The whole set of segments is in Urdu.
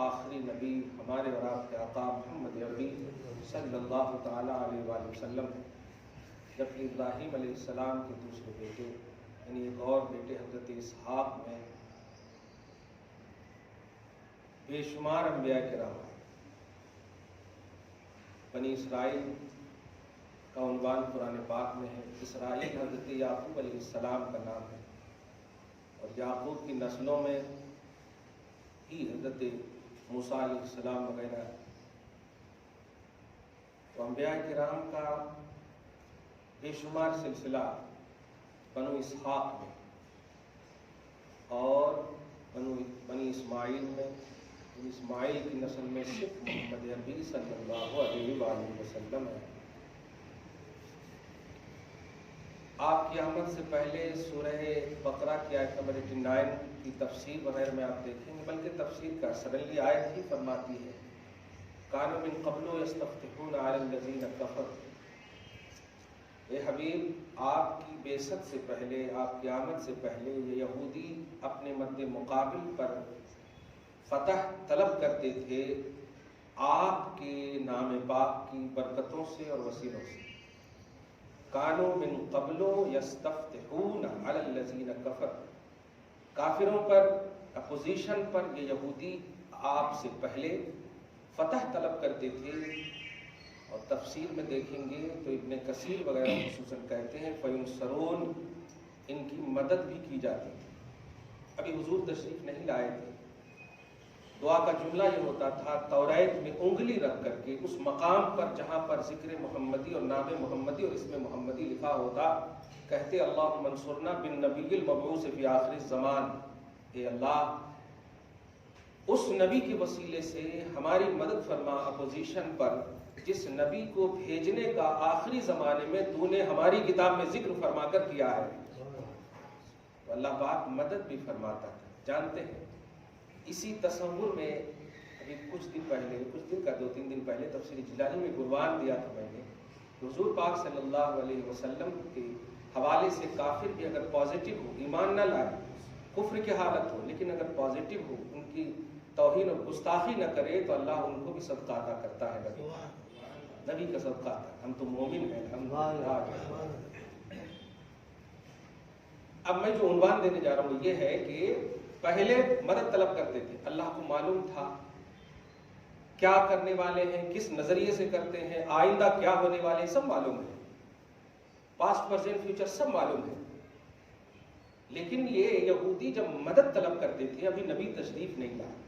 آخری نبی ہمارے اور آپ کے آقا محمد عربی صلی اللہ تعالیٰ علیہ وآلہ وسلم ہے، جبکہ ابراہیم علیہ السلام کے دوسرے بیٹے یعنی ایک اور بیٹے حضرت اسحاق میں بے شمار انبیاء کرام ہیں۔ بنی اسرائیل کا عنوان قرآن پاک میں ہے۔ اسرائیل حضرت یعقوب علیہ السلام کا نام ہے، اور یعقوب کی نسلوں میں ہی حضرت موسیٰ علیہ السلام وغیرہ۔ تو انبیاء کرام کا بے شمار سلسلہ بنو اسحاق میں اور بنی اسماعیل میں، اسماعیل کی نسل میں صرف محمد عربی صلی اللہ علیہ وآلہ وسلم ہے۔ آپ کی آمد سے پہلے سورہ بقرہ کی آیت نمبر 89 کی تفسیر وغیرہ میں آپ دیکھیں گے، بلکہ تفسیر کا سڈنلی آیت ہی فرماتی ہے کانوا من قبل یستفتحون علی الذین کفروا۔ اے حبیب، آپ کی بعثت سے پہلے، آپ کی آمد سے پہلے یہ یہودی اپنے مد مقابل پر فتح طلب کرتے تھے آپ کے نام پاک کی برکتوں سے اور وسیلوں سے۔ کانوا من قبل یستفتحون علی الذین کفروا، کافروں پر، اپوزیشن پر یہ یہودی آپ سے پہلے فتح طلب کرتے تھے۔ اور تفسیر میں دیکھیں گے تو ابن کثیر وغیرہ خصوصاً کہتے ہیں فینصرون، ان کی مدد بھی کی جاتی تھی۔ ابھی حضور تشریف نہیں لائے تھے، دعا کا جملہ یہ ہوتا تھا توریت میں انگلی رکھ کر کے اس مقام پر جہاں پر ذکر محمدی اور نام محمدی اور اسم محمدی لکھا ہوتا، کہتے اللہم انصرنا بالنبی المبعوث فی آخر الزمان، اے اللہ اس نبی کے وسیلے سے ہماری مدد فرما اپوزیشن پر، جس نبی کو بھیجنے کا آخری زمانے میں تو نے ہماری کتاب میں ذکر فرما کر کیا ہے۔ تو اللہ پاک مدد بھی فرماتا ہے، جانتے ہیں۔ اسی تصور میں ابھی کچھ دن کا 2-3 دن پہلے تفسیر جیلانی میں عنوان دیا تھا میں نے، حضور پاک صلی اللہ علیہ وسلم کے حوالے سے کافر بھی اگر پازیٹیو ہو، ایمان نہ لائے، کفر کی حالت ہو، لیکن اگر پازیٹیو ہو، ان کی توہین اور گستاخی نہ کرے تو اللہ ان کو بھی صدقہ عطا کرتا ہے۔ نبی کا صدقہ عطا، ہم تو مومن ہیں الحمدللہ۔ اب میں جو عنوان دینے جا رہا ہوں یہ ہے کہ پہلے مدد طلب کرتے تھے، اللہ کو معلوم تھا کیا کرنے والے ہیں، کس نظریے سے کرتے ہیں، آئندہ کیا ہونے والے ہیں، سب معلوم ہے، پاسٹ پریزنٹ فیوچر سب معلوم ہے۔ لیکن یہ یہودی جب مدد طلب کرتے تھے، ابھی نبی تشریف نہیں لایا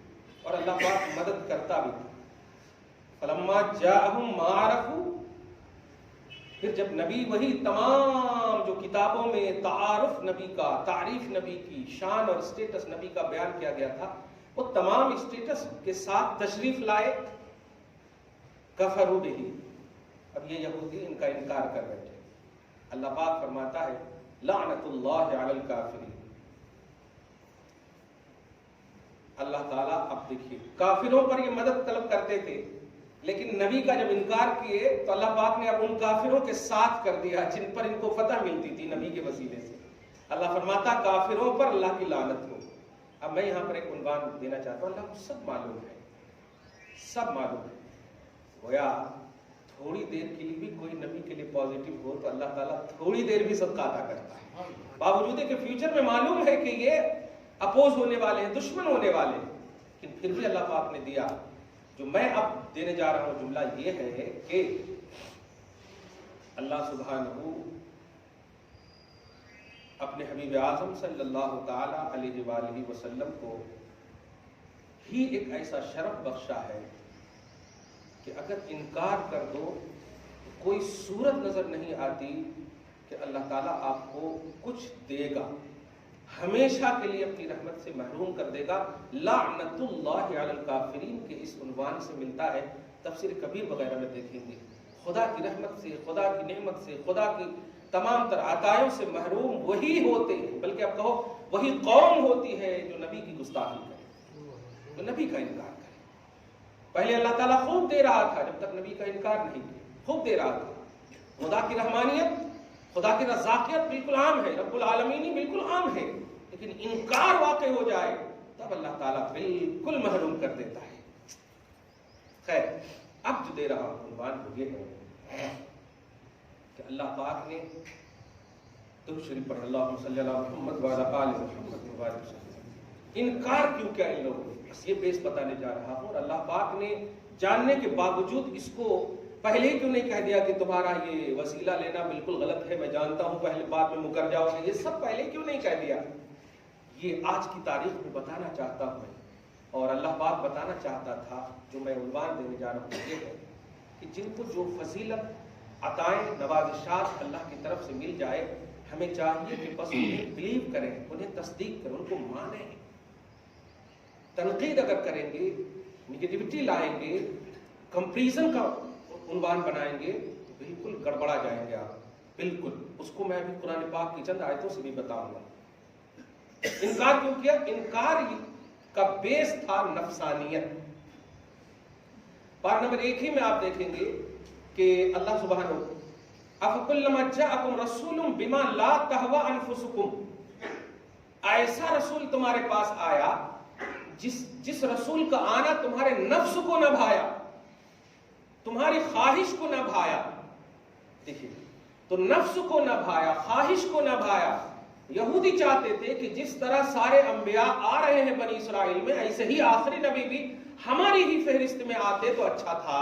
اور اللہ پاک مدد کرتا بھی تھا۔ فلما جاءہم ما عرفوا، پھر جب نبی وہی تمام جو کتابوں میں تعارف نبی کا، تعریف نبی کی، شان اور اسٹیٹس نبی کا بیان کیا گیا تھا، وہ تمام اسٹیٹس کے ساتھ تشریف لائے، کفروا بہ، اب یہ یہودی ان کا انکار کر بیٹھے۔ اللہ پاک فرماتا ہے لعنت اللہ علی الکافرین۔ اللہ تعالیٰ اب دیکھیے کافروں پر یہ مدد طلب کرتے تھے، لیکن نبی کا جب انکار کیے تو اللہ پاک نے اب ان کافروں کے ساتھ کر دیا جن پر ان کو فتح ملتی تھی نبی کے وسیلے سے۔ اللہ فرماتا کافروں پر اللہ کی لعنت ہو۔ اب میں یہاں پر ایک عنوان دینا چاہتا ہوں، اللہ کو سب معلوم ہے، سب معلوم ہے۔ گویا تھوڑی دیر کے لیے بھی کوئی نبی کے لیے پازیٹیو ہو تو اللہ تعالیٰ تھوڑی دیر بھی صدقہ عطا کرتا ہے، باوجود ہے کہ فیوچر میں معلوم ہے کہ یہ اپوز ہونے والے ہیں، دشمن ہونے والے ہیں، لیکن پھر بھی اللہ پاک نے دیا۔ جو میں اب دینے جا رہا ہوں جملہ یہ ہے کہ اللہ سبحانہ اپنے حبیب اعظم صلی اللہ تعالی علیہ وآلہ وسلم کو ہی ایک ایسا شرف بخشا ہے کہ اگر انکار کر دو تو کوئی صورت نظر نہیں آتی کہ اللہ تعالیٰ آپ کو کچھ دے گا، ہمیشہ کے لیے اپنی رحمت سے محروم کر دے گا۔ لعنت اللہ علی الکافرین کے اس عنوان سے ملتا ہے، تفسیر کبیر وغیرہ میں دیکھیں گے۔ خدا کی رحمت سے، خدا کی نعمت سے، خدا کی تمام تر عطایوں سے محروم وہی ہوتے ہیں، بلکہ اب کہو وہی قوم ہوتی ہے جو نبی کی گستاخی کرے، جو نبی کا انکار کرے۔ پہلے اللہ تعالیٰ خوب دے رہا تھا جب تک نبی کا انکار نہیں کیا، خوب دے رہا تھا۔ خدا کی رحمانیت، خدا کی رزاقیت بالکل عام ہے، رب العالمینی بالکل عام ہے، لیکن انکار واقع ہو جائے تب اللہ تعالیٰ بالکل محروم کر دیتا ہے۔ خیر اب جو دے رہا ہوں عنوان وہ یہ ہے کہ اللہ پاک نے درود شریف پڑھ اللہم صلی اللہ محمد وعلی آل محمد وبارک وسلم، انکار کیوں کیا ان لوگوں نے، بس یہ بیس بتانے جا رہا ہوں۔ اور اللہ پاک نے جاننے کے باوجود اس کو پہلے کیوں نہیں کہہ دیا کہ تمہارا یہ وسیلہ لینا بالکل غلط ہے، میں جانتا ہوں پہلے بعد میں مکر جاؤ گے، یہ سب پہلے کیوں نہیں کہہ دیا؟ یہ آج کی تاریخ میں بتانا چاہتا ہوں میں، اور اللہ پاک بتانا چاہتا تھا۔ جو میں عنوان دینے جا رہا ہوں یہ ہے کہ جن کو جو فضیلت عطائیں نوازشات اللہ کی طرف سے مل جائے، ہمیں چاہیے کہ بس انہیں بلیو کریں، انہیں تصدیق کریں، ان کو مانیں۔ تنقید اگر کریں گے، نگیٹیوٹی لائیں گے، کمپریزن کا عنوان بنائیں گے تو بالکل گڑبڑا جائیں گے آپ، بالکل۔ اس کو میں ابھی قرآن پاک کی چند آیتوں سے بھی بتاؤں گا۔ انکار کیوں کیا؟ انکار کا بیس تھا نفسانیت۔ پارہ نمبر 1 ہی میں آپ دیکھیں گے کہ اللہ سبحانہ اَفَكُلَّمَا جَاءَكُمْ رَسُولٌ بِمَا لَا تَهْوَىٰ أَنفُسُكُمْ، ایسا رسول تمہارے پاس آیا جس رسول کا آنا تمہارے نفس کو نہ بھایا، تمہاری خواہش کو نہ بھایا۔ دیکھیے، تو نفس کو نہ بھایا، خواہش کو نہ بھایا۔ یہودی چاہتے تھے کہ جس طرح سارے انبیاء آ رہے ہیں بنی اسرائیل میں، ایسے ہی آخری نبی بھی ہماری ہی فہرست میں آتے تو اچھا تھا۔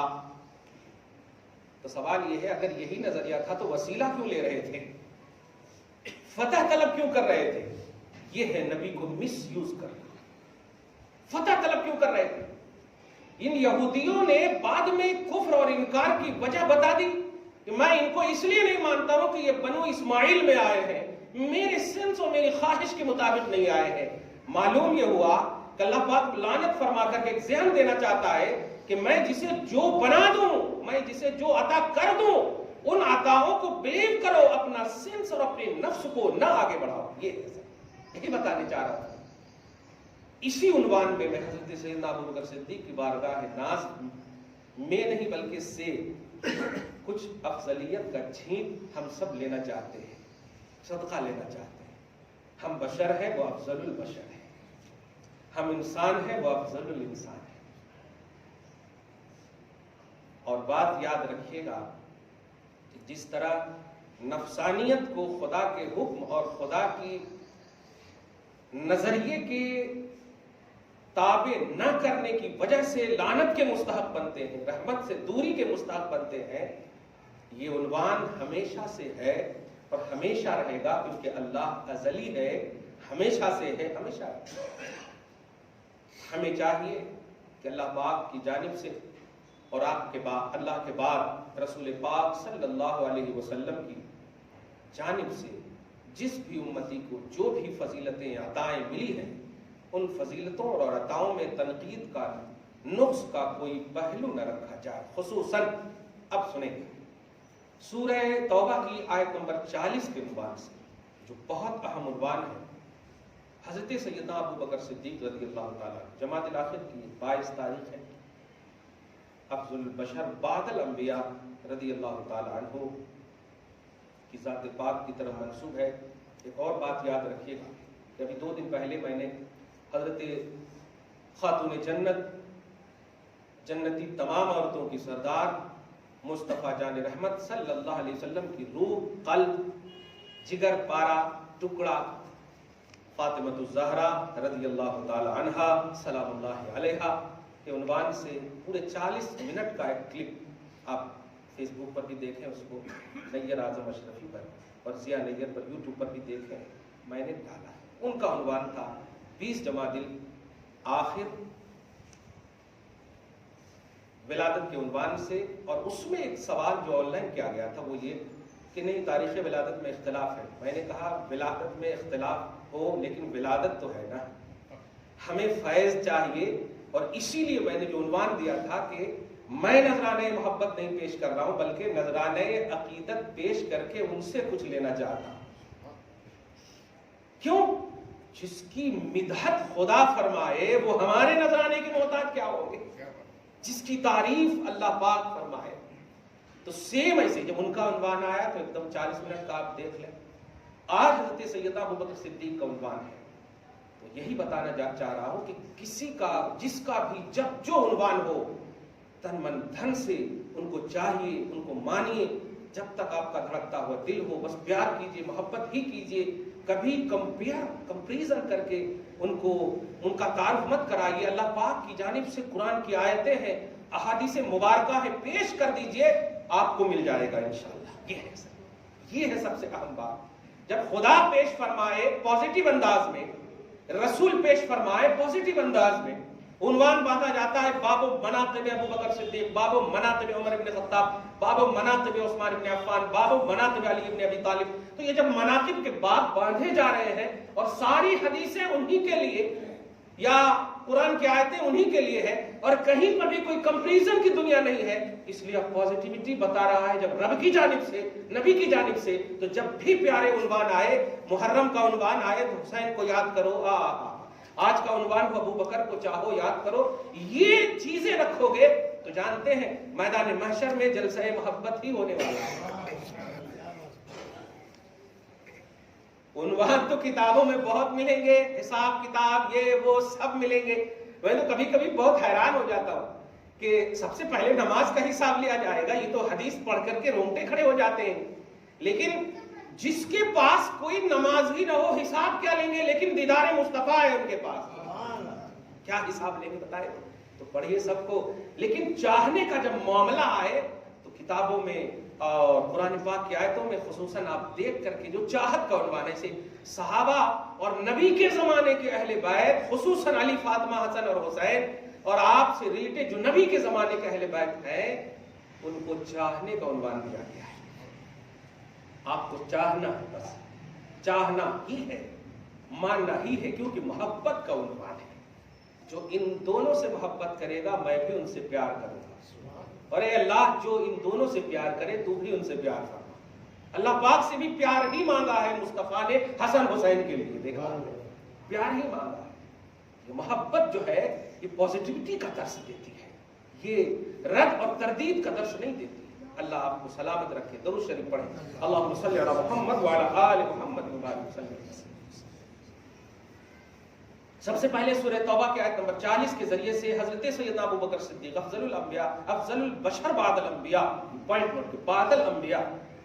تو سوال یہ ہے، اگر یہی نظریہ تھا تو وسیلہ کیوں لے رہے تھے؟ فتح طلب کیوں کر رہے تھے؟ یہ ہے نبی کو مس یوز کرنا۔ فتح طلب کیوں کر رہے تھے؟ ان یہودیوں نے بعد میں کفر اور انکار کی وجہ بتا دی کہ میں ان کو اس لیے نہیں مانتا ہوں کہ یہ بنو اسماعیل میں آئے ہیں، میرے سینس اور میری خواہش کے مطابق نہیں آئے ہیں۔ معلوم یہ ہوا کہ اللہ پاک لعنت فرما کر کے ایک ذہن دینا چاہتا ہے کہ میں جسے جو بنا دوں، میں جسے جو عطا کر دوں، ان عطاؤں کو بلیو کرو، اپنا سینس اور اپنے نفس کو نہ آگے بڑھاؤ۔ یہی بتانے چاہ رہا تھا۔ اسی عنوان میں حضرت سیدنا ابوبکر صدیق کی بارگاہ ناز میں نہیں بلکہ سے کچھ افضلیت کا چھینٹ ہم سب لینا چاہتے ہیں، صدقہ لینا چاہتے ہیں۔ ہم بشر ہیں، وہ افضل البشر ہے، ہم انسان ہیں، وہ افضل الانسان ہے۔ اور بات یاد رکھیے گا کہ جس طرح نفسانیت کو خدا کے حکم اور خدا کی نظریے کے تابع نہ کرنے کی وجہ سے لعنت کے مستحق بنتے ہیں، رحمت سے دوری کے مستحق بنتے ہیں، یہ عنوان ہمیشہ سے ہے اور ہمیشہ رہے گا، کیونکہ اللہ ازلی ہے، ہمیشہ سے ہے، ہمیشہ ہے۔ ہمیں چاہیے کہ اللہ پاک کی جانب سے اور آپ کے بعد، اللہ کے بعد رسول پاک صلی اللہ علیہ وسلم کی جانب سے جس بھی امتی کو جو بھی فضیلتیں عطائیں ملی ہیں، ان فضیلتوں اور عطاؤں میں تنقید کا، نقص کا کوئی پہلو نہ رکھا جائے۔ خصوصاً اب سنیں سورہ توبہ کی آیت نمبر 40 کے عنوان سے، جو بہت اہم عنوان ہے۔ حضرت سیدنا ابوبکر صدیق رضی اللہ تعالیٰ، جماعت الاخر کی 22 تاریخ ہے، افضل البشر بعد الانبیاء رضی اللہ تعالیٰ عنہ کی ذات پاک کی طرف منسوب ہے۔ ایک اور بات یاد رکھیے گا کہ ابھی 2 دن پہلے میں نے حضرت خاتون جنت، جنتی تمام عورتوں کی سردار مصطفیٰ جان رحمت صلی اللہ علیہ وسلم کی روح، قلب، جگر پارا ٹکڑا فاطمہ الزہرا رضی اللہ تعالی عنہا سلام اللہ علیہا کے عنوان سے پورے 40 منٹ کا ایک کلپ آپ فیس بک پر بھی دیکھیں، اس کو نیر اعظم اشرفی پر اور ضیاء نیر پر یوٹیوب پر بھی دیکھیں، میں نے ڈالا ہے۔ ان کا عنوان تھا 20 جمادی آخر ولادت کے عنوان سے، اور اس میں ایک سوال جو آن لائن کیا گیا تھا وہ یہ کہ نہیں، تاریخ ولادت میں اختلاف ہے۔ میں نے کہا ولادت میں اختلاف ہو لیکن ولادت تو ہے نا، ہمیں فیض چاہیے، اور اسی لیے میں نے جو عنوان دیا تھا کہ میں نذرانہ محبت نہیں پیش کر رہا ہوں بلکہ نذرانہ عقیدت پیش کر کے ان سے کچھ لینا چاہتا ہوں۔ کیوں؟ جس کی مدحت خدا فرمائے وہ ہمارے نذرانے کی محتاج کیا ہوں گے؟ جس کی تعریف اللہ پاک فرمائے۔ تو سیم ایسے جب ان کا عنوان آیا تو ایک دم 40 منٹ کا آپ دیکھ لیں۔ آج حضرت سیدنا ابوبکر صدیق کا عنوان ہے، تو یہی بتانا چاہ رہا ہوں کہ کسی کا، جس کا بھی جب جو عنوان ہو، تن من دھن سے ان کو چاہیے، ان کو مانیے، جب تک آپ کا دھڑکتا ہوا دل ہو بس پیار کیجیے، محبت ہی کیجیے، کبھی کمپیریزن کر کے ان کا تعارف مت کرائیے۔ اللہ پاک کی جانب سے قرآن کی آیتیں ہیں، احادیث مبارکہ ہے، پیش کر دیجئے، آپ کو مل جائے گا انشاءاللہ۔ یہ ہے سب سے اہم بات۔ جب خدا پیش فرمائے پازیٹیو انداز میں، رسول پیش فرمائے پازیٹیو انداز میں، عنوان باندھا جاتا ہے باب مناقب ابو بکر صدیق، باب مناقب عمر بن خطاب، باب مناقب عثمان بن عفان، باب مناقب علی بن ابی طالب۔ تو یہ جب مناقب کے باب باندھے جا رہے ہیں اور ساری حدیثیں انہی کے لیے یا قرآن کی آیتیں انہی کے لیے ہے اور کہیں پر بھی کوئی کمپیریزن کی دنیا نہیں ہے، اس لیے اب پازیٹیوٹی بتا رہا ہے جب رب کی جانب سے، نبی کی جانب سے۔ تو جب بھی پیارے عنوان آئے، محرم کا عنوان آئے تو حسین کو یاد کرو، آج کا عنوان ہو ابو بکر کو چاہو، یاد کرو، یہ چیزیں رکھو گے تو جانتے ہیں میدان محشر میں جلسہ محبت ہی ہونے والا ہے۔ عنوان تو کتابوں میں بہت ملیں گے، حساب کتاب یہ وہ سب ملیں گے۔ میں تو کبھی کبھی بہت حیران ہو جاتا ہوں کہ سب سے پہلے نماز کا حساب لیا جائے گا، یہ تو حدیث پڑھ کر کے رونگٹے کھڑے ہو جاتے ہیں۔ لیکن جس کے پاس کوئی نماز ہی نہ ہو، حساب کیا لیں گے؟ لیکن دیدار مصطفیٰ ہے ان کے پاس، کیا حساب لیں گے بتائے؟ تو پڑھیے سب کو، لیکن چاہنے کا جب معاملہ آئے تو کتابوں میں اور قرآن پاک کی آیتوں میں خصوصاً آپ دیکھ کر کے جو چاہت کا عنوان ہے، سے صحابہ اور نبی کے زمانے کے اہل بیت، خصوصاً علی، فاطمہ، حسن اور حسین، اور آپ سے ریلیٹڈ جو نبی کے زمانے کے اہل بیت ہیں، ان کو چاہنے کا عنوان دیا گیا ہے۔ آپ کو چاہنا ہے، بس چاہنا ہی ہے، ماننا ہی ہے، کیونکہ محبت کا عنوان ہے۔ جو ان دونوں سے محبت کرے گا میں بھی ان سے پیار کروں گا، اور اے اللہ جو ان دونوں سے پیار کرے تو بھی ان سے پیار کرنا۔ اللہ پاک سے بھی پیار ہی مانگا ہے مصطفیٰ نے حسن حسین کے لیے، دیکھا پیار ہی مانگا ہے۔ یہ محبت جو ہے یہ پازیٹیوٹی کا درس دیتی ہے، یہ رد اور تردید کا درس نہیں دیتی۔ اللہ آپ کو سلامت رکھے۔ درود شریف پڑھیں، اللہم صلی علی محمد وعلی آل محمد وبارک وسلم۔ سب سے پہلے سورہ توبہ کی آیت نمبر 40 کے ذریعے سے حضرت سیدنا ابو بکر صدیق افضل الانبیاء، افضل البشر بعد الانبیاء، پوائنٹ نوٹ بعد الانبیاء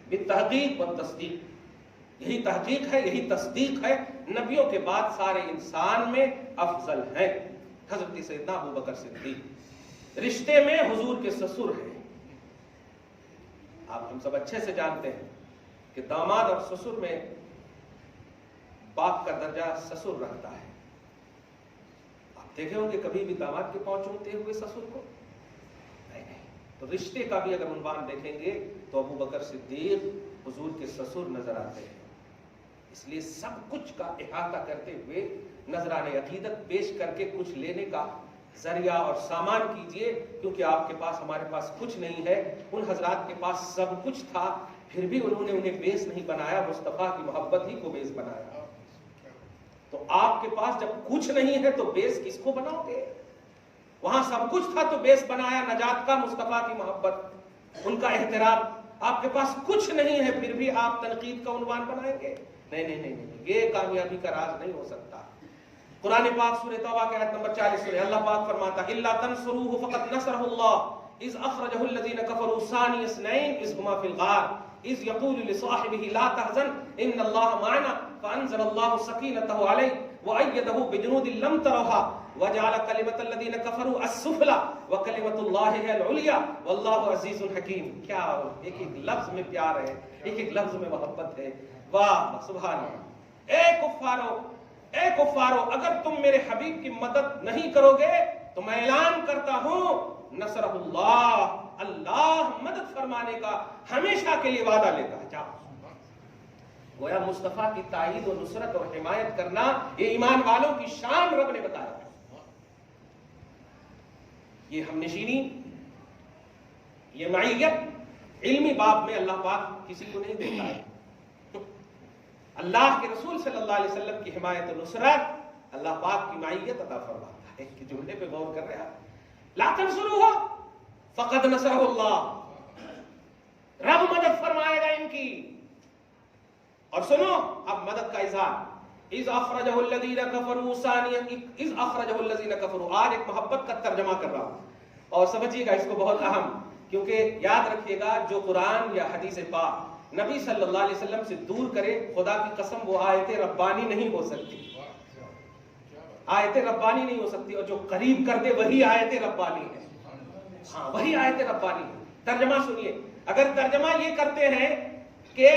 بالتحقیق والتصدیق، یہی تحقیق ہے، یہی تصدیق ہے، نبیوں کے بعد سارے انسان میں افضل ہیں حضرت سیدنا ابو بکر صدیق۔ رشتے میں حضور کے سسر ہیں۔ آپ ہم سب اچھے سے جانتے ہیں کہ داماد اور سسر میں باپ کا درجہ سسر رکھتا ہے۔ دیکھے ہوں گے کبھی بھی داماد کے پاؤں چومتے ہوئے سسر کو؟ نہیں۔ تو رشتے کا بھی اگر عنوان دیکھیں گے تو ابو بکر صدیق حضور کے سسر نظر آتے ہیں۔ اس لیے سب کچھ کا احاطہ کرتے ہوئے نذران عقیدت پیش کر کے کچھ لینے کا ذریعہ اور سامان کیجئے، کیونکہ آپ کے پاس، ہمارے پاس کچھ نہیں ہے، ان حضرات کے پاس سب کچھ تھا، پھر بھی انہوں نے انہیں بیس نہیں بنایا، مصطفیٰ کی محبت ہی کو بیس بنایا۔ تو آپ کے پاس جب کچھ نہیں ہے تو بیس کس کو بناؤ گے؟ وہاں سب کچھ تھا تو بیس بنایا نجات کا، مصطفیٰ کی محبت، ان کا احترام۔ آپ کے پاس کچھ نہیں ہے پھر بھی آپ تنقید کا عنوان بنائیں گے؟ نہیں، یہ کامیابی کا راز نہیں ہو سکتا۔ قرآن پاک سورہ توبہ کے آیت نمبر 40 میں اللہ پاک فرماتا ہے الا تنصروه فقد نصره الله اذ اخرجه الذين كفروا ثاني اثنين اذ هما في الغار اذ يقول لصاحبه لا تحزن ان الله معنا فانزل الله سكينته عليه وايده بجنود لم تروها وجعل كلمة الذين كفروا السفلى وكلمة الله هي العليا والله عزيز حكيم۔ کیا ایک ایک لفظ میں پیار ہے، ایک ایک لفظ میں محبت ہے۔ واہ سبحان اللہ۔ اے کفارو اگر تم میرے حبیب کی مدد نہیں کرو گے تو میں اعلان کرتا ہوں نصرہ اللہ، اللہ مدد فرمانے کا ہمیشہ کے لیے وعدہ لیتا ہے۔ جاؤ، گویا مصطفیٰ کی تائید و نصرت اور حمایت کرنا یہ ایمان والوں کی شان رب نے بتایا۔ یہ ہم نشینی، یہ معیت علمی باب میں اللہ پاک کسی کو نہیں دیتا ہے۔ اللہ کے رسول صلی اللہ علیہ وسلم کی حمایت و نصرت اللہ پاک کی معیت عطا فرماتا ہے۔ کہ جملے پہ غور کر رہے ہیں، لا تنصروہ فقد نصرہ اللہ، رب مدد فرمائے گا ان کی۔ اور سنو اب مدد کا اظہار، اذ اخرجہ الذین کفروا ثانی، اذ اخرجہ الذین کفروا، آج ایک محبت کا ترجمہ کر رہا ہوں، اور سمجھیے گا اس کو بہت اہم، کیونکہ یاد رکھیے گا جو قرآن یا حدیث پاک نبی صلی اللہ علیہ وسلم سے دور کرے، خدا کی قسم وہ آیت ربانی نہیں ہو سکتی، آیت ربانی نہیں ہو سکتی، اور جو قریب کر دے وہی آیت ربانی ہے، ہاں وہی آیت ربانی ہے۔ ترجمہ سنیے، اگر ترجمہ یہ کرتے ہیں کہ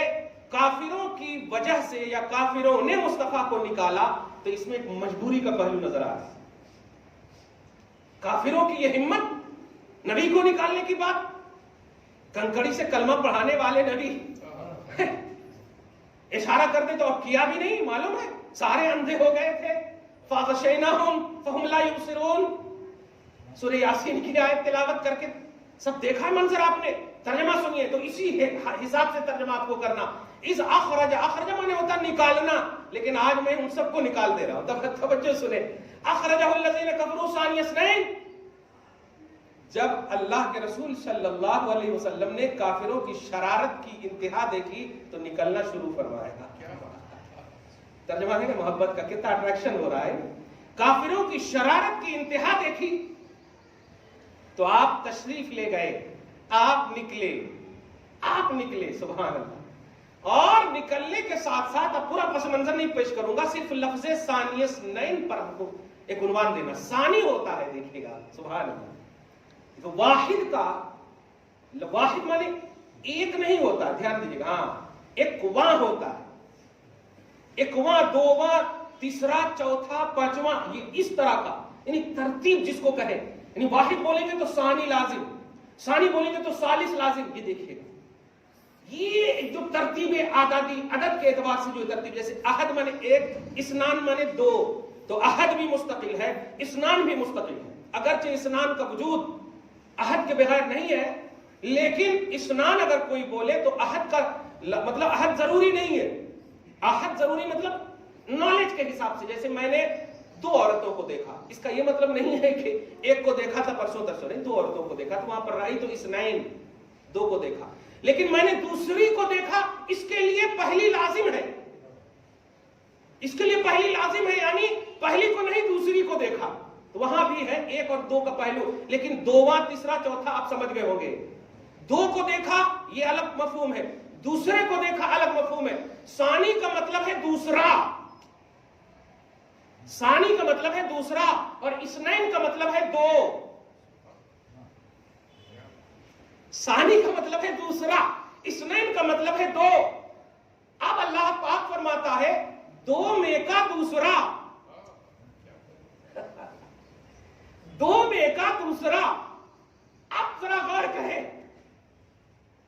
کافروں کی وجہ سے یا کافروں نے مصطفیٰ کو نکالا، تو اس میں ایک مجبوری کا پہلو نظر آ رہا ہے۔ کافروں کی یہ ہمت، نبی کو نکالنے کی بات، کنکڑی سے کلمہ پڑھانے والے نبی اشارہ کر دے تو اب کیا بھی نہیں، معلوم ہے سارے اندھے ہو گئے تھے، فَغَشَيْنَاهُمْ فَهُمْ لَا يُبْصِرُونَ، سورہ یاسین کی آیت تلاوت کر کے سب دیکھا ہے منظر آپ نے۔ ترجمہ سنیے تو اسی حساب سے ترجمہ آپ کو کرنا۔ اس اخرج مانے ہوتا نکالنا، لیکن آج میں ان سب کو نکال دے رہا ہوں، تب توجہ سنیں۔ اخرجہ الذین کفروا ثانی اثنین، جب اللہ کے رسول صلی اللہ علیہ وسلم نے کافروں کی شرارت کی انتہا دیکھی تو نکلنا شروع فرمایا۔ ترجمہ ہے کہ محبت کا کتنا اٹریکشن ہو رہا ہے۔ کافروں کی شرارت کی انتہا دیکھی تو آپ تشریف لے گئے، آپ نکلے سبحان اللہ۔ اور نکلنے کے ساتھ ساتھ اب پورا پس منظر نہیں پیش کروں گا، صرف لفظ ثانی اثنین پر ہم کو ایک عنوان دینا۔ ثانی ہوتا ہے، دیکھیے گا سبحان اللہ، تو واحد کا واحد مانے ایک نہیں ہوتا، دھیان دیجیے گا، ہاں ایک واں ہوتا ہے، ایک واں، دو واں، تیسرا، چوتھا، پانچواں، یہ اس طرح کا یعنی ترتیب جس کو کہے، یعنی واحد بولیں گے تو ثانی لازم، ثانی بولیں گے تو ثالث لازم۔ یہ دیکھیے گا یہ جو ترتیب اعدادی عدد کے اعتبار سے جو ترتیب، جیسے احد مانے ایک، اسنان مانے دو، تو احد بھی مستقل ہے، اسنان بھی مستقل ہے، اگرچہ اسنان کا وجود احد کے بغیر نہیں ہے، لیکن اسنان اگر کوئی بولے تو احد کا مطلب احد ضروری نہیں ہے، احد ضروری مطلب نالج کے حساب سے۔ جیسے میں نے دو عورتوں کو دیکھا، اس کا یہ مطلب نہیں ہے کہ ایک کو دیکھا تھا پرسوں ترسوں، نہیں، دو عورتوں کو دیکھا تو وہاں پر رہی تو اسنین، دو کو دیکھا، لیکن میں نے دوسری کو دیکھا، اس کے لیے پہلی لازم ہے، اس کے لیے پہلی لازم ہے، یعنی پہلی کو نہیں دوسری کو دیکھا، تو وہاں بھی ہے ایک اور دو کا پہلو، لیکن دواں، تیسرا، چوتھا آپ سمجھ گئے ہوں گے۔ دو کو دیکھا یہ الگ مفہوم ہے، دوسرے کو دیکھا الگ مفہوم ہے۔ ثانی کا مطلب ہے دوسرا، ثانی کا مطلب ہے دوسرا، اور اثنین کا مطلب ہے دو۔ ثانی کا مطلب ہے دوسرا، اثنین کا مطلب ہے دو۔ اب اللہ پاک فرماتا ہے دو میں کا دوسرا، دو میں کا دوسرا۔ اب ذرا غور کریں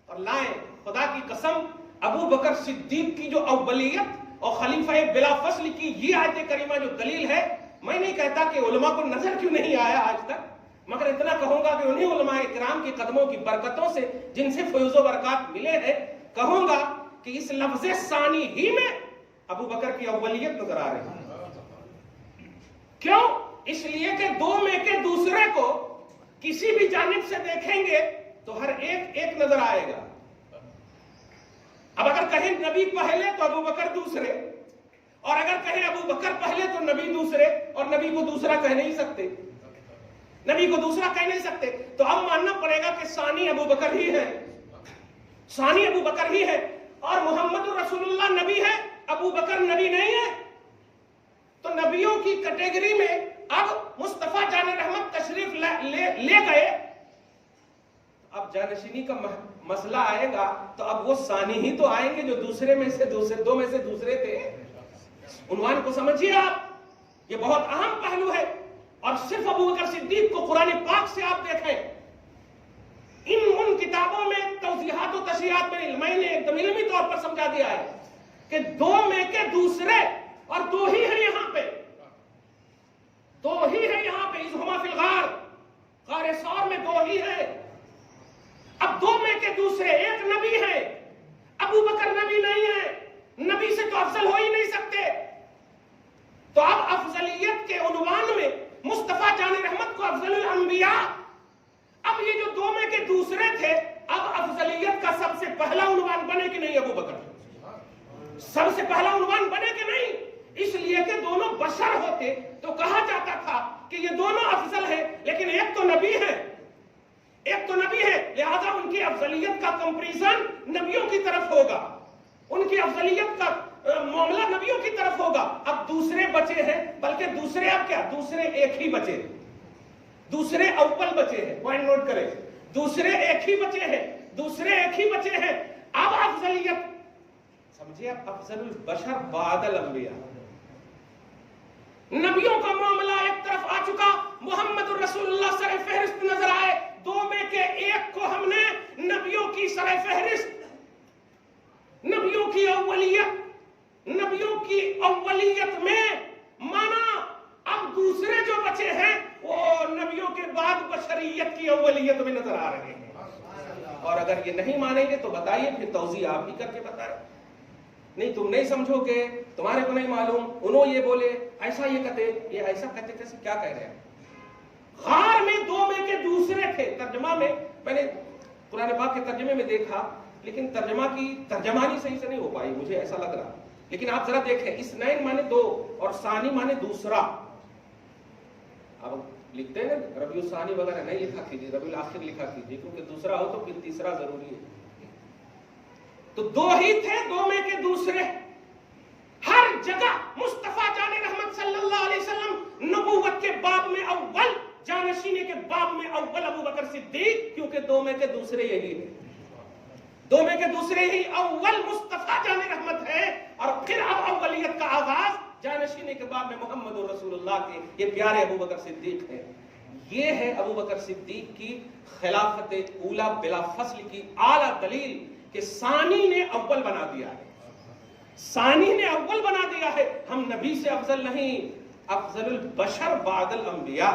اور لائیں، خدا کی قسم ابو بکر صدیق کی جو اولیت اور خلیفہ بلا فصل کی یہ آیت کریمہ جو دلیل ہے، میں نہیں کہتا کہ علماء کو نظر کیوں نہیں آیا آج تک، مگر اتنا کہوں گا کہ انہیں علماء اکرام کی قدموں کی برکتوں سے جن سے فیض و برکات ملے ہیں، کہوں گا کہ اس لفظ ثانی ہی میں ابو بکر کی اولیت نظر آ رہی ہے۔ کیوں؟ اس لیے کہ دو میں کے دوسرے کو کسی بھی جانب سے دیکھیں گے تو ہر ایک ایک نظر آئے گا۔ اب اگر کہیں نبی پہلے تو ابو بکر دوسرے، اور اگر کہیں ابو بکر پہلے تو نبی دوسرے، اور نبی کو دوسرا کہہ نہیں سکتے، نبی کو دوسرا کہہ نہیں سکتے، تو اب ماننا پڑے گا کہ ثانی ابو بکر ہی ہے، ثانی ابو بکر ہی ہے، اور محمد رسول اللہ نبی ہے، ابو بکر نبی نہیں ہے۔ تو نبیوں کی کیٹیگری میں اب مصطفیٰ جان رحمت تشریف لے گئے، اب جانشینی کا مسئلہ آئے گا تو اب وہ ثانی ہی تو آئیں گے جو دوسرے میں سے دوسرے، دو میں سے دوسرے تھے۔ عنوان کو سمجھیے آپ، یہ بہت اہم پہلو ہے، اور صرف ابو بکر صدیق کو قرآن پاک سے آپ دیکھیں، ان کتابوں میں توضیحات و تشریحات میں نے ایک دم علمی طور پر سمجھا دیا ہے کہ دو میں کے دوسرے، اور دو ہی ہے یہاں پہ، دو ہی ہے یہاں پہ، اذ ہما فی الغار، غار ثور میں دو ہی ہے۔ اب دو میں کے دوسرے، ایک نبی ہے، ابو بکر نبی نہیں ہے، نبی سے تو افضل ہو ہی نہیں سکتے، تو اب افضلیت کے عنوان میں مصطفیٰ جان رحمت کو افضل الانبیاء، اب یہ جو دو میں کے دوسرے تھے، اب افضلیت کا سب سے پہلا عنوان بنے کہ نہیں ابو بکر؟ سب سے پہلا عنوان بنے کہ نہیں؟ اس لیے کہ دونوں بشر ہوتے تو کہا جاتا تھا کہ یہ دونوں افضل ہیں، لیکن ایک تو نبی ہے، ان کی افضلیت کا کمپریزن نبیوں کی طرف ہوگا، ان کی افضلیت کا معاملہ نبیوں کی طرف ہوگا. اب دوسرے بچے ہیں، بلکہ دوسرے اب کیا، دوسرے ایک ہی بچے ہیں، دوسرے اول بچے ہیں. پوائنٹ نوٹ کریں، دوسرے ایک ہی بچے ہیں، دوسرے ایک ہی بچے ہیں. اب افضلیت سمجھے، اب افضل البشر بعد الانبیاء. نبیوں کا معاملہ ایک طرف آ چکا، محمد الرسول اللہ سر فہرست نظر آئے. دو میں کے ایک کو ہم نے نبیوں کی سر فہرست، نبیوں کی اولیت، نبیوں کی اولیت میں مانا. اب دوسرے جو بچے ہیں وہ نبیوں کے بعد بشریت کی اولیت میں نظر آ رہے ہیں. اور اگر یہ نہیں مانیں گے تو بتائیے، پھر توضیح آپ ہی کر کے بتائیں. نہیں تم نہیں سمجھو کہ تمہارے کو نہیں معلوم، انہوں یہ بولے، ایسا یہ کہتے، یہ ایسا کہتے کیسے، کیا کہہ رہے ہیں؟ غار میں دو میں کے دوسرے تھے. ترجمہ میں میں نے قرآن پاک کے ترجمے میں دیکھا، لیکن ترجمہ کی ترجمانی صحیح سے نہیں ہو پائی، مجھے ایسا لگ رہا. لیکن آپ ذرا دیکھیں، اسنین مانے دو اور ثانی مانے دوسرا. اب لکھتے ہیں نا ربیع الثانی وغیرہ نہیں لکھا کیجیے، ربیع الآخر لکھا کیجیے، کیونکہ دوسرا ہو تو پھر تیسرا ضروری ہے. تو دو ہی تھے، دو میں کے دوسرے. ہر جگہ مصطفیٰ جان رحمت صلی اللہ علیہ وسلم نبوت کے باب میں اول، جانشینے کے باب میں اول ابو بکر صدیق، کیونکہ دو میں کے دوسرے یہی ہیں. دو میں کے دوسرے ہی اول مصطفیٰ جان رحمت ہے، اور پھر اب اولیت کا آغاز جانشینے کے باب میں محمد رسول اللہ کے یہ پیارے ابو بکر صدیق ہیں. یہ ہے ابو بکر صدیق کی خلافت اولا بلا فصل کی اعلیٰ دلیل کہ ثانی نے اول بنا دیا ہے، ثانی نے اول بنا دیا ہے. ہم نبی سے افضل نہیں، افضل البشر بعد الانبیاء.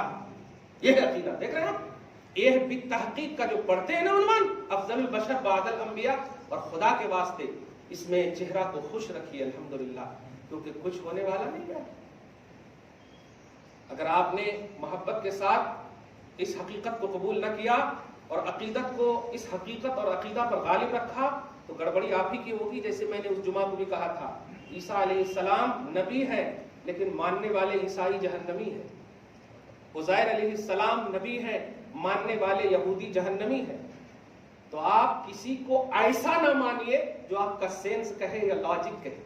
یہ ہے عقیدہ. دیکھ رہے ہیں آپ، یہ بالتحقیق کا جو پڑھتے ہیں نا عنوان، افضل البشر بعد الانبیاء. اور خدا کے واسطے اس میں چہرہ کو خوش رکھیے الحمدللہ، کیونکہ کچھ ہونے والا نہیں ہے. اگر آپ نے محبت کے ساتھ اس حقیقت کو قبول نہ کیا اور عقیدت کو اس حقیقت اور عقیدہ پر غالب رکھا تو گڑبڑی آپ ہی کی ہوگی. جیسے میں نے اس جمعہ کو بھی کہا تھا، عیسیٰ علیہ السلام نبی ہے لیکن ماننے والے عیسائی جہنمی ہیں. عزیر علیہ السلام نبی ہے، ماننے والے یہودی جہنمی ہیں. تو آپ کسی کو ایسا نہ مانیے جو آپ کا سینس کہے یا لاجک کہے.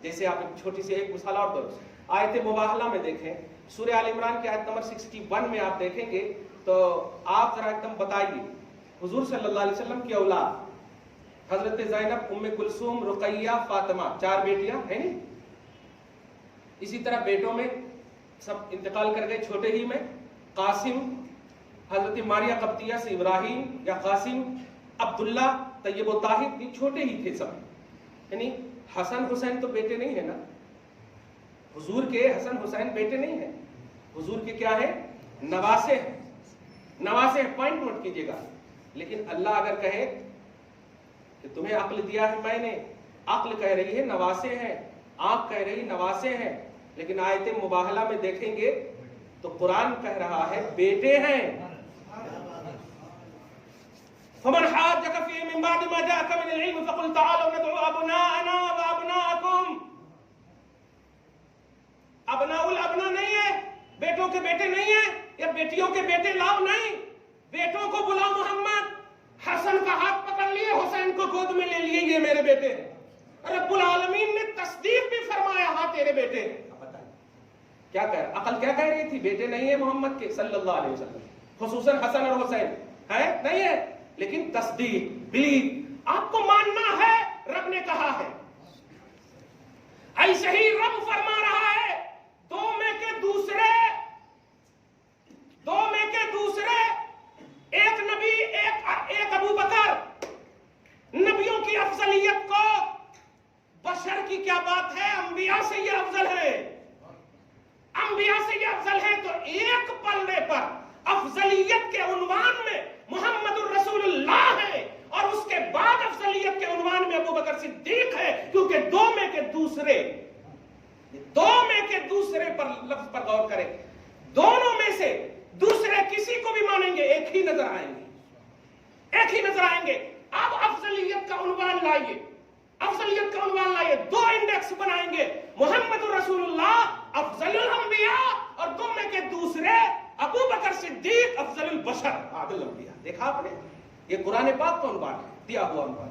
جیسے آپ ایک چھوٹی سی ایک مثال اور دو، آیت مباہلہ میں دیکھیں، سورہ آل عمران کی آیت نمبر 61 میں آپ دیکھیں گے تو آپ ذرا ایک دم بتائیے، حضور صلی اللہ علیہ وسلم کی اولاد حضرت زینب، ام کلثوم، رقیہ، فاطمہ، 4 بیٹیاں ہیں نہیں. اسی طرح بیٹوں میں سب انتقال کر گئے چھوٹے ہی میں. قاسم، حضرت ماریہ قبطیہ سے ابراہیم یا قاسم، عبداللہ، طیب و طاہر، یہ چھوٹے ہی تھے سب. یعنی حسن حسین تو بیٹے نہیں ہیں نا، حضور کے حسن حسین بیٹے نہیں ہیں، حضور کے کیا ہے، نواسے ہیں. نواسے ہیں، پوائنٹ نوٹ کیجئے گا. لیکن اللہ اگر کہے کہ تمہیں عقل دیا ہے میں نے، عقل کہہ رہی ہے نواسے ہیں، آنکھ کہہ رہی نواسے ہیں. لیکن آیت مباہلہ میں دیکھیں گے تو قرآن کہہ رہا ہے بیٹے ہیں. فمن حاجك فيه من بعد ما جاءك من العلم فقل تعالوا ندعو ابناءنا وابناءكم. ابناء الابناء نہیں ہے، بیٹوں کے بیٹے نہیں ہیں، یا بیٹیوں کے بیٹے لاؤ نہیں، بیٹوں کو بلاؤ. محمد حسن کا ہاتھ پکڑ لیے، حسین کو گود میں لے لیے، یہ میرے بیٹے ہیں. رب العالمین نے تصدیق بھی فرمایا، ہاں تیرے بیٹے ہیں. کیا کہہ رہا، عقل کیا کہہ رہی تھی؟ بیٹے نہیں ہے محمد کے صلی اللہ علیہ وسلم، خصوصاً حسن اور حسین ہے نہیں ہے. لیکن تصدیق، بلیو، آپ کو ماننا ہے رب نے کہا ہے. ایسے ہی رب فرما رہا ہے دو میں کے دوسرے ایک نبی، ایک ابو بکر. نبیوں کی افضلیت کو، بشر کی کیا بات ہے، انبیاء سے یہ افضل ہے، انبیاء سے یہ افضل ہے. تو ایک پلڑے پر افضلیت کے عنوان میں محمد الرسول اللہ ہے، اور اس کے بعد افضلیت کے عنوان میں ابو بکر صدیق ہے. کیونکہ دو میں کے دوسرے پر لفظ پر غور کریں، دونوں میں سے دوسرے کسی کو بھی مانیں گے ایک ہی نظر آئیں گے، ایک ہی نظر آئیں گے. اب افضلیت کا عنوان لائیے، افضلیت کا عنوان لائیے، 2 انڈیکس بنائیں گے، محمد الرسول اللہ افضل الانبیاء، اور دو میں کے دوسرے ابو بکر صدیق افضل البشر بعد الانبیاء. دیکھا آپ نے، یہ قرآن پاک کا عنوان ہے، دیا ہوا عنوان۔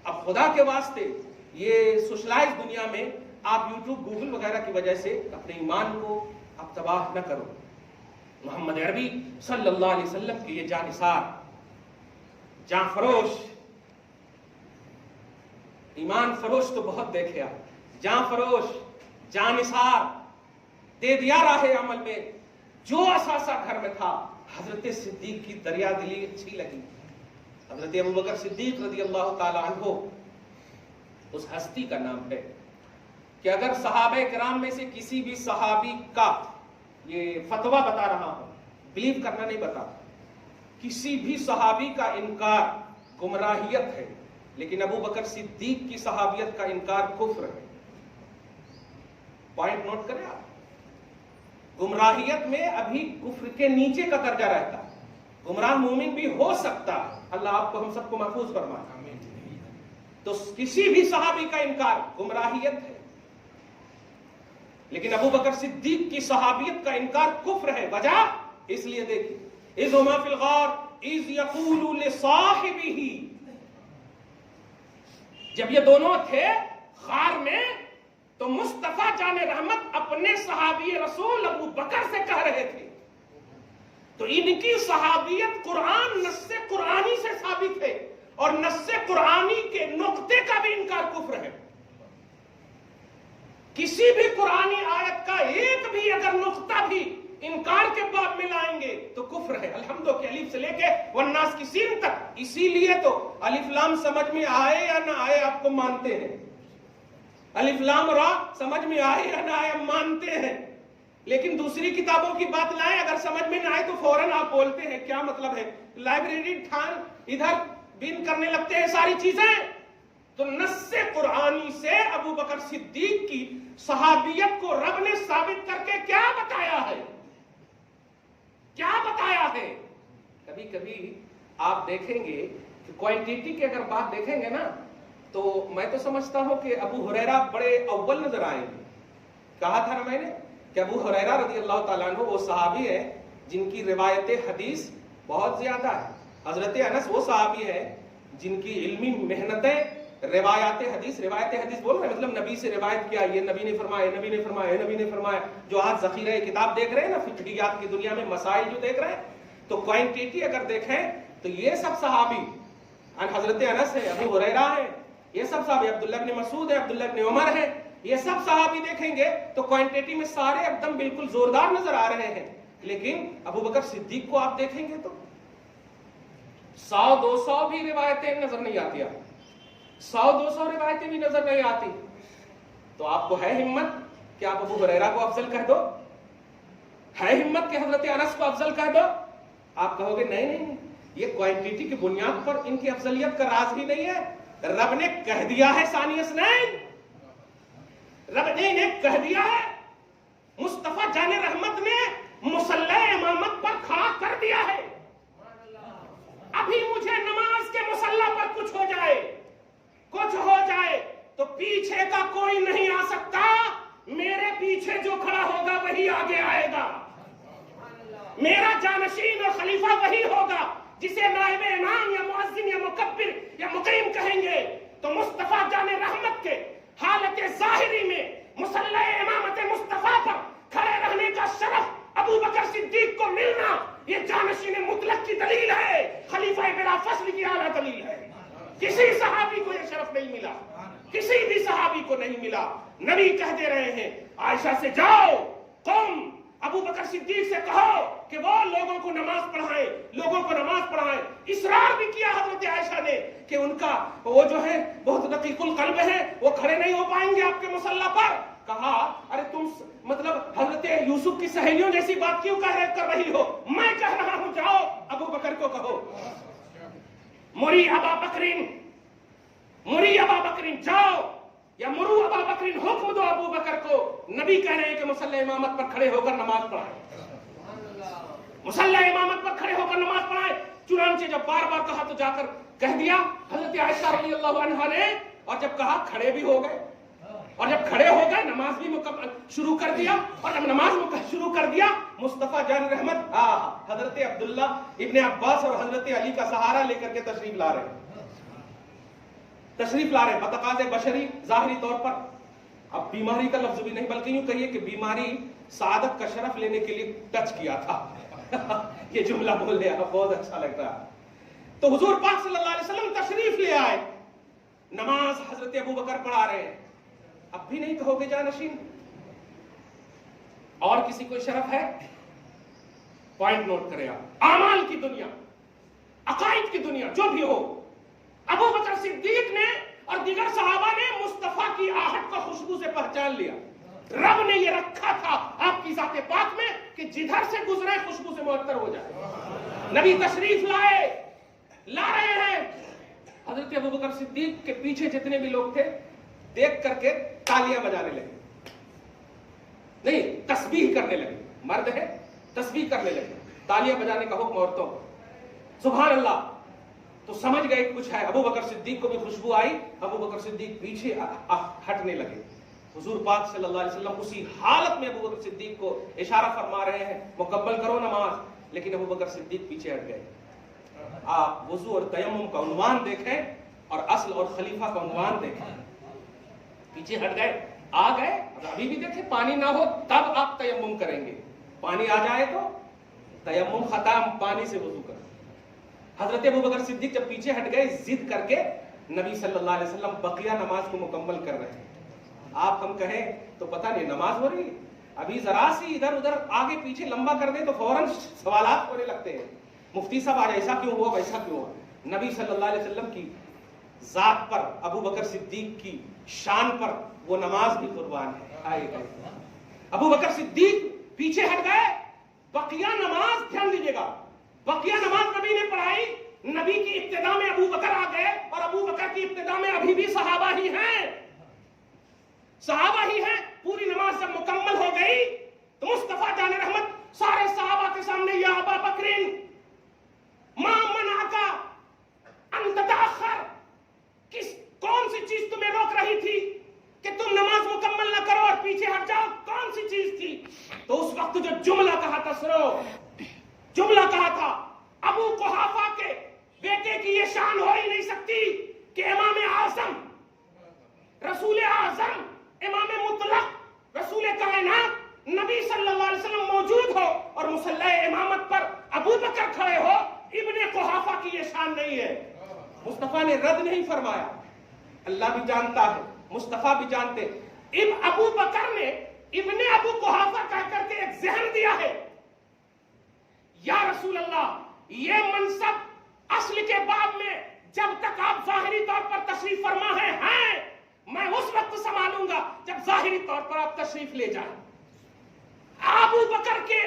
اب خدا کے واسطے یہ سوشلائز دنیا میں آپ یوٹیوب گوگل وغیرہ کی وجہ سے اپنے ایمان کو آپ تباہ نہ کرو۔ محمد عربی صلی اللہ علیہ وسلم کی یہ جانثار، جان فروش، ایمان فروش تو بہت دیکھے آپ، جان فروش، جانثار، دے دیا راہ عمل میں، جو اثاثہ گھر میں تھا۔ حضرت صدیق کی دریا دلی اچھی لگی، حضرت ابوبکر صدیق رضی اللہ تعالی عنہ اس ہستی کا نام ہے کہ اگر صحابہ کرام میں سے کسی بھی صحابی کا، یہ فتویٰ بتا رہا ہوں، بلیو کرنا نہیں بتا، کسی بھی صحابی کا انکار گمراہیت ہے، لیکن ابوبکر صدیق کی صحابیت کا انکار کفر ہے۔ پوائنٹ نوٹ کریں آپ، گمراہیت میں ابھی کفر کے نیچے کا درجہ رہتا ہے، گمراہ مومن بھی ہو سکتا ہے، اللہ آپ کو ہم سب کو محفوظ فرمائے۔ تو کسی بھی صحابی کا انکار گمراہیت ہے، لیکن ابوبکر صدیق کی صحابیت کا انکار کفر ہے۔ وجہ اس لیے دیکھیں، اذ ہما فی الغار اذ یقول لصاحبہ، جب یہ دونوں تھے غار میں تو مصطفیٰ جان رحمت اپنے صحابی رسول ابو بکر سے کہہ رہے تھے، تو ان کی صحابیت قرآن نص قرآنی سے ثابت ہے، اور نص قرآنی کے نقطے کا بھی انکار کفر ہے۔ کسی بھی قرآنی آیت کا ایک بھی اگر نقطہ بھی انکار کے باب میں لائیں گے تو کفر ہے، الحمد کے الف سے لے کے والناس کی سین تک۔ اسی لیے تو الف لام سمجھ میں آئے یا نہ آئے آپ کو مانتے ہیں، الف لام را سمجھ میں آئے یا نہ آئے مانتے ہیں، لیکن دوسری کتابوں کی بات لائیں، اگر سمجھ میں نہ آئے تو فوراً آپ بولتے ہیں کیا مطلب ہے، لائبریری ٹھان ادھر بین کرنے لگتے ہیں ساری چیزیں۔ تو نص قرآنی سے ابو بکر صدیق کی صحابیت کو رب نے ثابت کر کے کیا بتایا ہے، کیا بتایا ہے۔ کبھی کبھی آپ دیکھیں گے کہ کوانٹیٹی کی اگر بات دیکھیں گے نا، تو میں تو سمجھتا ہوں کہ ابو ہریرہ بڑے اول نظر آئیں گے۔ کہا تھا نا میں نے کہ ابو ہریرہ رضی اللہ تعالیٰ عنہ وہ صحابی ہے جن کی روایت حدیث بہت زیادہ ہے۔ حضرت انس وہ صحابی ہے جن کی علمی محنتیں روایت حدیث بول رہے ہیں، مطلب نبی سے روایت کیا، یہ نبی نے فرمایا، نبی نے فرمایا، نبی نے فرمایا۔ جو آج ذخیرہ کتاب دیکھ رہے ہیں نا فقہیات کی دنیا میں مسائل جو دیکھ رہے ہیں، تو کوانٹیٹی اگر دیکھیں تو یہ سب صحابی حضرت انس ہے، ابو ہریرہ ہے، یہ سب صحابی، عبداللہ بن مسعود ہے، عبداللہ بن عمر ہے، یہ سب صحابی دیکھیں گے تو کوانٹیٹی میں سارے ایک دم بالکل زوردار نظر آ رہے ہیں، لیکن ابو بکر صدیق کو آپ دیکھیں گے تو 100-200 بھی روایتیں نظر نہیں آتی، 100-200 روایتیں بھی نظر نہیں آتی۔ تو آپ کو ہے ہمت کہ آپ ابو ہریرہ کو افضل کہہ دو؟ ہے ہمت کہ حضرت انس کو افضل کہہ دو؟ آپ کہو گے نہیں نہیں، یہ کوانٹیٹی کی بنیاد پر ان کی افضلیت کا راز ہی نہیں ہے، رب نے کہہ دیا ہے ثانی اثنین، رب نے انہیں کہہ دیا ہے، مصطفیٰ جان رحمت نے مصلی امامت پر کھڑا کر دیا ہے۔ ابھی مجھے نماز کے مصلی پر کچھ ہو جائے تو پیچھے کا کوئی نہیں آ سکتا، میرے پیچھے جو کھڑا ہوگا وہی آگے آئے گا، میرا جانشین اور خلیفہ وہی ہوگا جسے نائب امام یا مؤذن یا مکبر یا مقیم کہیں گے۔ تو مصطفیٰ جان رحمت کے حالت ظاہری میں مصلی امامت مصطفیٰ پر کھڑے رہنے کا شرف ابو بکر صدیق کو ملنا، یہ جانشین مطلق کی دلیل ہے، خلیفہ بلا فصل کی اعلیٰ دلیل ہے۔ کسی صحابی کو یہ شرف نہیں ملا، کسی بھی صحابی کو نہیں ملا۔ نبی کہہ دے رہے ہیں عائشہ سے جاؤ، قوم ابو بکر صدیق سے کہو کہ وہ لوگوں کو نماز پڑھائیں، اصرار بھی کیا حضرت عائشہ نے کہ ان کا وہ جو ہے بہت رقیق القلب ہے، وہ کھڑے نہیں ہو پائیں گے آپ کے مصلی پر۔ کہا ارے تم مطلب حضرت یوسف کی سہیلیوں جیسی بات کیوں کر رہی ہو، میں کہہ رہا ہوں جاؤ ابو بکر کو کہو، مری ابا بکرین جاؤ، یا مرو ابا بکرین حکم دو ابو بکر کو، نبی کہہ رہے ہیں کہ مصلی امامت پر کھڑے ہو کر نماز پڑھائیں، مصلی امامت پر کھڑے ہو کر نماز پڑھائیں۔ چنانچہ جب بار بار کہا تو جا کر کہہ دیا حضرت عائشہ رضی اللہ عنہا نے، اور جب کہا کھڑے بھی ہو گئے، اور جب کھڑے ہو گئے نماز بھی شروع کر دیا، اور جب نماز شروع کر دیا مصطفیٰ جان رحمت حضرت عبداللہ ابن عباس اور حضرت علی کا سہارا لے کر کے تشریف لا رہے بتقاض بشری ظاہری طور پر. اب بیماری کا لفظ بھی نہیں بلکہ یوں کہیے کہ بیماری سعادت کا شرف لینے کے لیے ٹچ کیا تھا. یہ جملہ بولے آپ بہت اچھا لگ رہا ہے. تو حضور پاک صلی اللہ علیہ وسلم تشریف لے آئے، نماز حضرت ابو بکر پڑھا رہے ہیں. اب بھی نہیں کہو گے جانشین؟ اور کسی کو شرف ہے؟ پوائنٹ نوٹ کرے آپ. اعمال کی دنیا، عقائد کی دنیا جو بھی ہو، ابو بکر صدیق نے اور دیگر صحابہ نے مصطفیٰ کی آہٹ کو خوشبو سے پہچان لیا. رب نے یہ رکھا تھا آپ کی ذات پاک میں کہ جدھر سے گزرے خوشبو سے معطر ہو جائے. نبی تشریف لا رہے ہیں. حضرت ابو بکر صدیق کے پیچھے جتنے بھی لوگ تھے دیکھ کر کے تالیاں بجانے لگے، نہیں تسبیح کرنے لگے. مرد ہے تسبیح کرنے لگے، تالیاں بجانے کا حکم عورتوں کو. سبحان اللہ. تو سمجھ گئے کچھ ہے. ابو بکر صدیق کو بھی خوشبو آئی. ابو بکر صدیق پیچھے ہٹنے لگے. حضور پاک صلی اللہ علیہ وسلم اسی حالت میں ابو بکر صدیق کو اشارہ فرما رہے ہیں مکمل کرو نماز، لیکن ابو بکر صدیق پیچھے ہٹ گئے. آپ وضو اور تیمم کا عنوان دیکھیں اور اصل اور خلیفہ کا عنوان دیکھیں. پیچھے ہٹ گئے، آ گئے. ابھی بھی دیکھیں پانی نہ ہو تب آپ تیمم کریں گے، پانی آ جائے تو تیمم ختم، پانی سے وضو کریں. حضرت ابو بکر صدیق جب پیچھے ہٹ گئے ضد کر کے نبی صلی اللہ علیہ وسلم بقیہ نماز کو مکمل کر رہے ہیں. آپ ہم کہیں تو پتہ نہیں نماز ہو رہی ہے، ابھی ذرا سی ادھر ادھر آگے پیچھے لمبا کر دیں تو فوراً سوالات ہونے لگتے ہیں. مفتی صاحب آج ایسا کیوں ہوا ویسا کیوں ہوا. نبی صلی اللہ علیہ وسلم کی ذات پر، ابو بکر صدیق کی شان پر وہ نماز بھی قربان ہے. ابو بکر صدیق پیچھے ہٹ گئے. بقیہ نماز دھیان دیجیے گا، بقیہ نماز نبی نے پڑھائی. نبی کی ابتدا میں ابو بکر آ گئے اور ابو بکر کی ابتدا میں ابھی بھی صحابہ ہی ہیں. پوری نماز جب مکمل ہو گئی تو مصطفیٰ جان رحمت سارے صحابہ کے سامنے یا ابا بکرین ما منعک ان تتاخر، کون سی چیز تمہیں روک رہی تھی کہ تم نماز مکمل نہ کرو اور پیچھے ہٹ جاؤ؟ کون سی چیز تھی؟ تو اس وقت جو جملہ کہا تھا، سنو جملہ کہا تھا، ابو قحافہ کے بیٹے کی یہ شان ہو ہی نہیں سکتی کہ امام اعظم، رسول اعظم، امام مطلق، رسول کائنات نبی صلی اللہ علیہ وسلم موجود ہو اور مصلی امامت پر ابو بکر کھڑے ہو. ابن قحافہ کی یہ شان نہیں ہے. مصطفیٰ نے رد نہیں فرمایا. اللہ بھی جانتا ہے، مصطفیٰ بھی جانتے. ابو بکر نے ابن ابو قحافہ کہہ کر کے ایک ذہن دیا ہے. یا رسول اللہ، یہ منصب اصل کے باب میں جب تک آپ ظاہری طور پر تشریف فرما ہیں میں اس وقت سنبھالوں گا جب ظاہری طور پر آپ تشریف لے جائیں. ابو بکر کی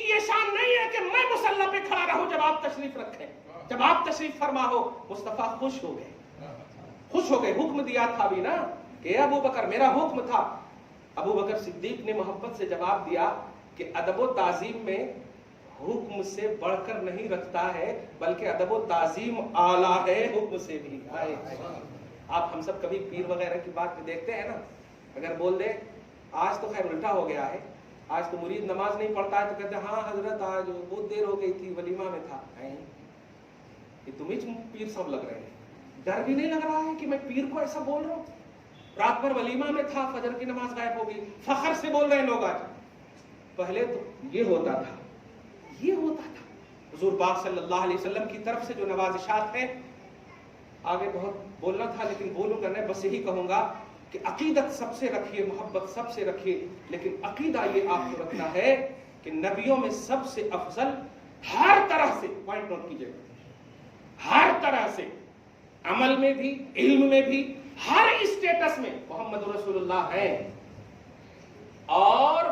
یہ شان نہیں ہے کہ میں مصلی پہ کھڑا رہوں جب آپ تشریف رکھیں. جب آپ تشریف فرما ہو مصطفیٰ خوش ہو گئے. حکم دیا تھا بھی نا کہ ابو بکر، میرا حکم تھا. ابو بکر صدیق نے محبت سے جواب دیا کہ ادب و تعظیم میں حکم سے بڑھ کر نہیں رکھتا ہے بلکہ ادب و تعظیم اعلیٰ ہے حکم سے بھی. آپ ہم سب کبھی پیر وغیرہ کی بات دیکھتے ہیں نا، اگر بول دے آج تو خیر الٹا ہو گیا ہے، آج تو مرید نماز نہیں پڑھتا ہے تو کہتے ہیں ہاں حضرت آج بہت دیر ہو گئی تھی ولیمہ میں تھا. یہ تمہیں پیر سب لگ رہے ہیں. ڈر بھی نہیں لگ رہا ہے کہ میں پیر کو ایسا بول رہا ہوں؟ رات بھر ولیمہ میں تھا، فجر کی نماز غائب ہو گئی، فخر سے بول رہے ہیں لوگ. آج پہلے تو یہ ہوتا تھا. حضور پاک صلی اللہ علیہ وسلم کی طرف سے جو نوازشات ہیں، آگے بہت بولنا تھا لیکن بولوں گا نہیں، بس یہی کہوں گا کہ عقیدت سب سے رکھیے، محبت سب سے رکھیے، لیکن عقیدہ یہ آپ کو رکھنا ہے کہ نبیوں میں سب سے افضل ہر طرح سے، پوائنٹ نوٹ کیجئے، ہر طرح سے، عمل میں بھی، علم میں بھی، ہر اسٹیٹس میں محمد رسول اللہ ہے. اور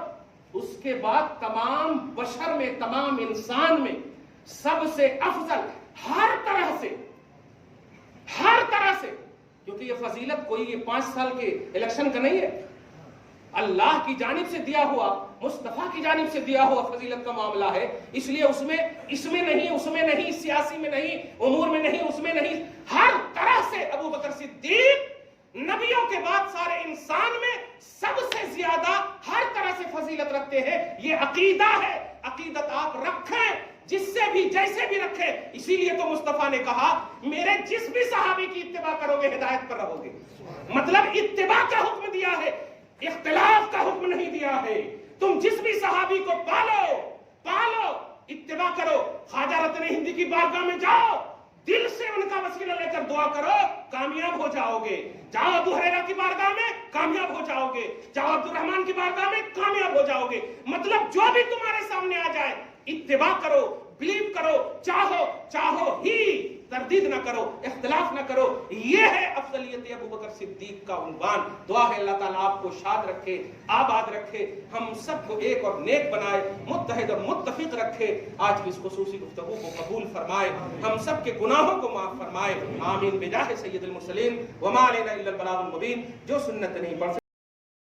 اس کے بعد تمام بشر میں، تمام انسان میں سب سے افضل ہر طرح سے، کیونکہ یہ فضیلت کوئی یہ 5 سال کے الیکشن کا نہیں ہے، اللہ کی جانب سے دیا ہوا، مصطفیٰ کی جانب سے دیا ہوا فضیلت کا معاملہ ہے. اس لیے اس میں نہیں، اس میں نہیں، سیاسی میں نہیں، امور میں نہیں، اس میں نہیں، ہر طرح سے ابو بکر صدیق نبیوں کے بعد سارے انسان میں اسی لیے تو مصطفیٰ نے کہا میرے جس بھی صحابی کی اتباع کرو گے ہدایت پر رہو گے. مطلب اتباع کا حکم دیا ہے، اختلاف کا حکم نہیں دیا ہے. تم جس بھی صحابی کو پالو، اتباع کرو. خواجہ رتن ہندی کی بارگاہ میں جاؤ، دل سے ان کا وسیلہ لے کر دعا کرو، کامیاب ہو جاؤ گے. جاؤ ابو ہریرہ کی بارگاہ میں، کامیاب ہو جاؤ گے. جاؤ عبد الرحمن کی بارگاہ میں، کامیاب ہو جاؤ گے. مطلب جو بھی تمہارے سامنے آ جائے اتباع کرو، بلیو کرو، چاہو ہی، تردید نہ کرو، اختلاف نہ کرو. یہ ہے افضلیت ابو بکر صدیق کا عنوان. دعا ہے اللہ تعالیٰ آپ کو شاد رکھے، آباد رکھے، ہم سب کو ایک اور نیک بنائے، متحد اور متفق رکھے. آج کی اس خصوصی گفتگو کو قبول فرمائے، ہم سب کے گناہوں کو معاف فرمائے. آمین بجاہ سید المرسلین. وما علینا الا البلاغ المبین. جو سنت نہیں پڑھ